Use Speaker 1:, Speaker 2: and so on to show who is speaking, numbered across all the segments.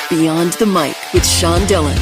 Speaker 1: Beyond the Mic with Sean Dillon.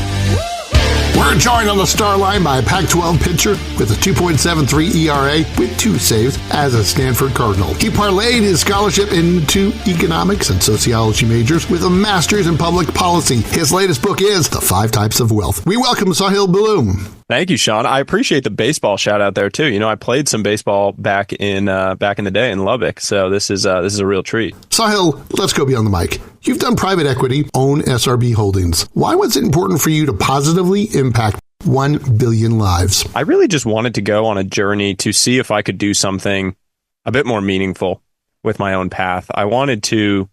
Speaker 2: We're joined on the Starline by a Pac-12 pitcher with a 2.73 ERA with 2 saves as a Stanford Cardinal. He parlayed his scholarship into Economics and Sociology Majors with a master's in public policy. His latest book is The 5 Types of Wealth. We welcome Sahil Bloom.
Speaker 3: Thank you, Sean. I appreciate the baseball shout out there too. You know, I played some baseball back in the day in Lubbock, so this is a real treat.
Speaker 2: Sahil, let's go beyond the mic. You've done private equity, own SRB holdings. Why was it important for you to positively impact 1 billion lives?
Speaker 3: I really just wanted to go on a journey to see if I could do something a bit more meaningful with my own path. I wanted to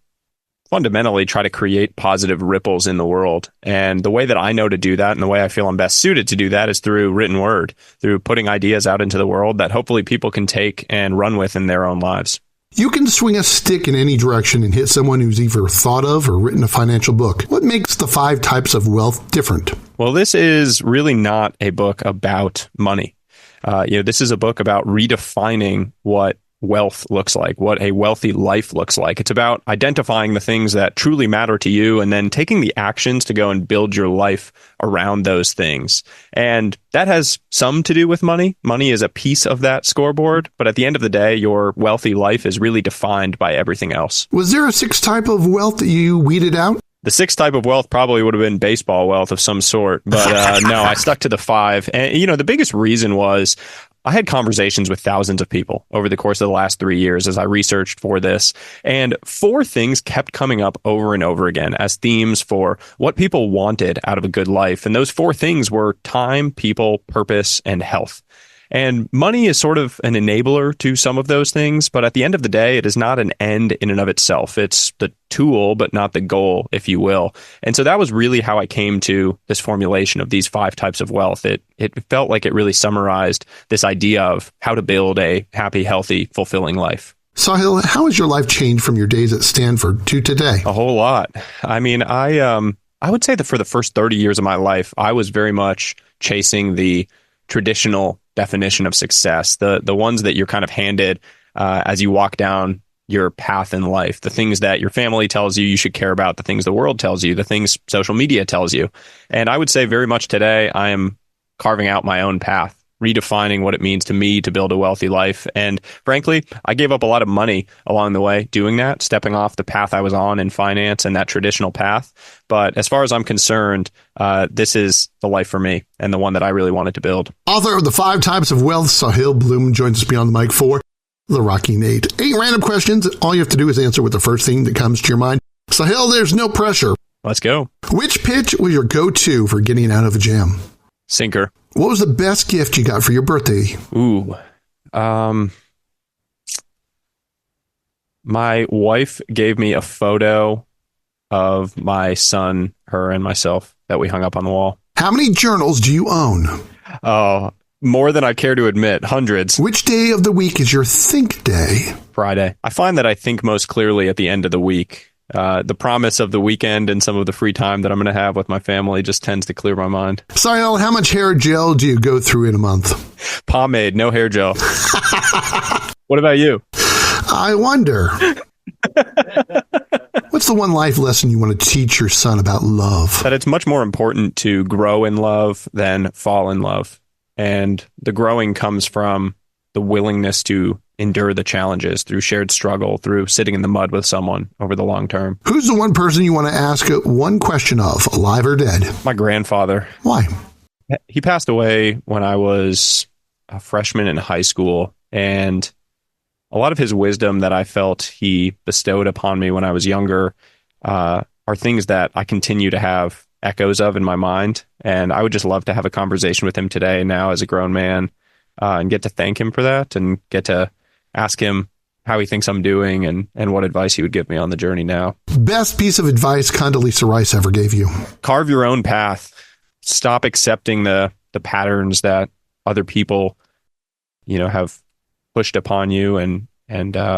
Speaker 3: fundamentally try to create positive ripples in the world. And the way that I know to do that and the way I feel I'm best suited to do that is through written word, through putting ideas out into the world that hopefully people can take and run with in their own lives.
Speaker 2: You can swing a stick in any direction and hit someone who's either thought of or written a financial book. What makes The 5 Types of Wealth different?
Speaker 3: Well, this is really not a book about money. This is a book about redefining what wealth looks like, what a wealthy life looks like. It's about identifying the things that truly matter to you and then taking the actions to go and build your life around those things. And that has some to do with money. Money is a piece of that scoreboard, but at the end of the day, your wealthy life is really defined by everything else.
Speaker 2: Was there a 6th type of wealth that you weeded out?
Speaker 3: The 6th type of wealth probably would have been baseball wealth of some sort, but no, I stuck to the 5. And, the biggest reason was I had conversations with thousands of people over the course of the last 3 years as I researched for this, and 4 things kept coming up over and over again as themes for what people wanted out of a good life. And those 4 things were time, people, purpose, and health. And money is sort of an enabler to some of those things, but at the end of the day, it is not an end in and of itself. It's the tool, but not the goal, if you will. And so that was really how I came to this formulation of these 5 types of wealth. It felt like it really summarized this idea of how to build a happy, healthy, fulfilling life.
Speaker 2: Sahil, how has your life changed from your days at Stanford to today?
Speaker 3: A whole lot. I mean, I would say that for the first 30 years of my life, I was very much chasing the traditional definition of success, the ones that you're kind of handed as you walk down your path in life, the things that your family tells you should care about, the things the world tells you, the things social media tells you. And I would say very much today, I am carving out my own path, redefining what it means to me to build a wealthy life. And frankly, I gave up a lot of money along the way doing that, stepping off the path I was on in finance and that traditional path. But as far as I'm concerned, this is the life for me and the one that I really wanted to build.
Speaker 2: Author of The 5 Types of Wealth, Sahil Bloom, joins us beyond the mic for The Rocking 8. 8 random questions. All you have to do is answer with the first thing that comes to your mind. Sahil, there's no pressure.
Speaker 3: Let's go.
Speaker 2: Which pitch was your go-to for getting out of a jam?
Speaker 3: Sinker.
Speaker 2: What was the best gift you got for your birthday?
Speaker 3: Ooh. My wife gave me a photo of my son, her, and myself that we hung up on the wall.
Speaker 2: How many journals do you own?
Speaker 3: Oh, more than I care to admit. Hundreds.
Speaker 2: Which day of the week is your think day?
Speaker 3: Friday. I find that I think most clearly at the end of the week. The promise of the weekend and some of the free time that I'm going to have with my family just tends to clear my mind.
Speaker 2: Sahil, how much hair gel do you go through in a month?
Speaker 3: Pomade, no hair gel. What about you?
Speaker 2: I wonder. What's the one life lesson you want to teach your son about love?
Speaker 3: That it's much more important to grow in love than fall in love. And the growing comes from the willingness to endure the challenges through shared struggle, through sitting in the mud with someone over the long term.
Speaker 2: Who's the one person you want to ask one question of, alive or dead?
Speaker 3: My grandfather.
Speaker 2: Why?
Speaker 3: He passed away when I was a freshman in high school, and a lot of his wisdom that I felt he bestowed upon me when I was younger are things that I continue to have echoes of in my mind. And I would just love to have a conversation with him today now as a grown man and get to thank him for that and get to ask him how he thinks I'm doing and what advice he would give me on the journey now.
Speaker 2: Best piece of advice Condoleezza Rice ever gave you? Carve
Speaker 3: your own path. Stop accepting the patterns that other people, have pushed upon you and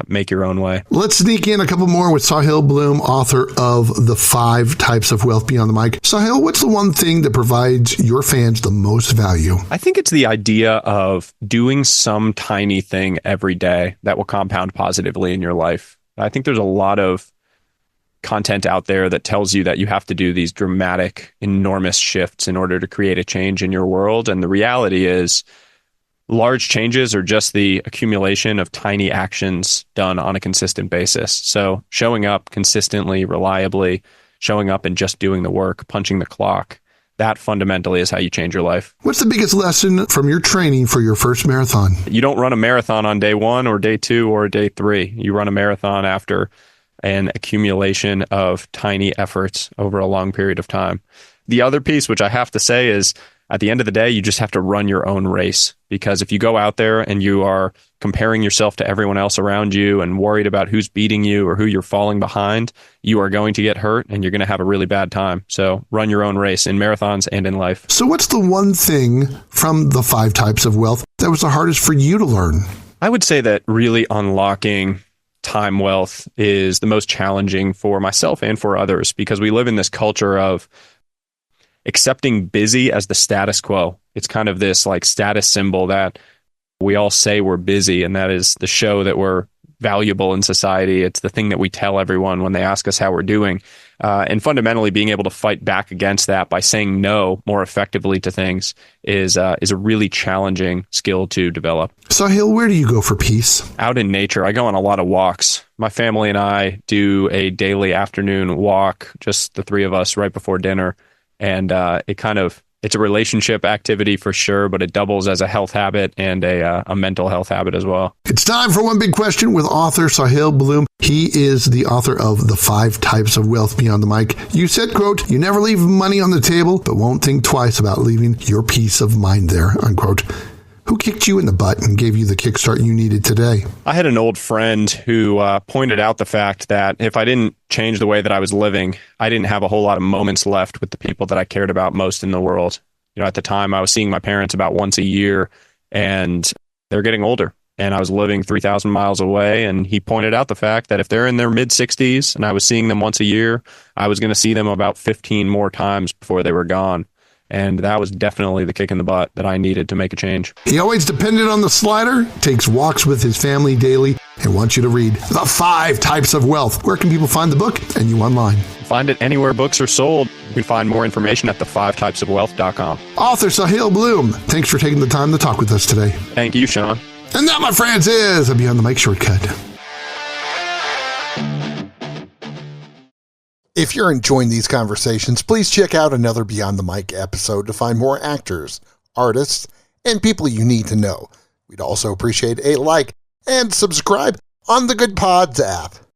Speaker 3: make your own way.
Speaker 2: Let's sneak in a couple more with Sahil Bloom, author of The 5 Types of Wealth Beyond the Mic. Sahil, what's the one thing that provides your fans the most value?
Speaker 3: I think it's the idea of doing some tiny thing every day that will compound positively in your life. I think there's a lot of content out there that tells you that you have to do these dramatic, enormous shifts in order to create a change in your world. And the reality is, large changes are just the accumulation of tiny actions done on a consistent basis. So showing up consistently, reliably, showing up and just doing the work, punching the clock, that fundamentally is how you change your life.
Speaker 2: What's the biggest lesson from your training for your first marathon?
Speaker 3: You don't run a marathon on day 1 or day 2 or day 3. You run a marathon after an accumulation of tiny efforts over a long period of time. The other piece, which I have to say, is at the end of the day, you just have to run your own race. Because if you go out there and you are comparing yourself to everyone else around you and worried about who's beating you or who you're falling behind, you are going to get hurt and you're going to have a really bad time. So run your own race in marathons and in life.
Speaker 2: So what's the one thing from the 5 types of wealth that was the hardest for you to learn?
Speaker 3: I would say that really unlocking time wealth is the most challenging for myself and for others, because we live in this culture of accepting busy as the status quo. It's kind of this like status symbol that we all say we're busy, and that is the show that we're valuable in society. It's the thing that we tell everyone when they ask us how we're doing. And fundamentally being able to fight back against that by saying no more effectively to things is a really challenging skill to develop.
Speaker 2: Sahil, where do you go for peace?
Speaker 3: Out in nature. I go on a lot of walks. My family and I do a daily afternoon walk, just the 3 of us right before dinner. And it's a relationship activity for sure, but it doubles as a health habit and a mental health habit as well.
Speaker 2: It's time for One Big Question with author Sahil Bloom. He is the author of The 5 Types of Wealth Beyond the Mic. You said, quote, "You never leave money on the table, but won't think twice about leaving your peace of mind there," unquote. Who kicked you in the butt and gave you the kickstart you needed today?
Speaker 3: I had an old friend who pointed out the fact that if I didn't change the way that I was living, I didn't have a whole lot of moments left with the people that I cared about most in the world. You know, at the time, I was seeing my parents about once a year, and they're getting older. And I was living 3,000 miles away, and he pointed out the fact that if they're in their mid-60s and I was seeing them once a year, I was going to see them about 15 more times before they were gone. And that was definitely the kick in the butt that I needed to make a change.
Speaker 2: He always depended on the slider, takes walks with his family daily, and wants you to read The 5 Types of Wealth. Where can people find the book and you online?
Speaker 3: Find it anywhere books are sold. You can find more information at the5typesofwealth.com.
Speaker 2: Author Sahil Bloom, thanks for taking the time to talk with us today.
Speaker 3: Thank you, Sean.
Speaker 2: And that, my friends, is a Beyond the Mic shortcut. If you're enjoying these conversations, please check out another Beyond the Mic episode to find more actors, artists, and people you need to know. We'd also appreciate a like and subscribe on the Good Pods app.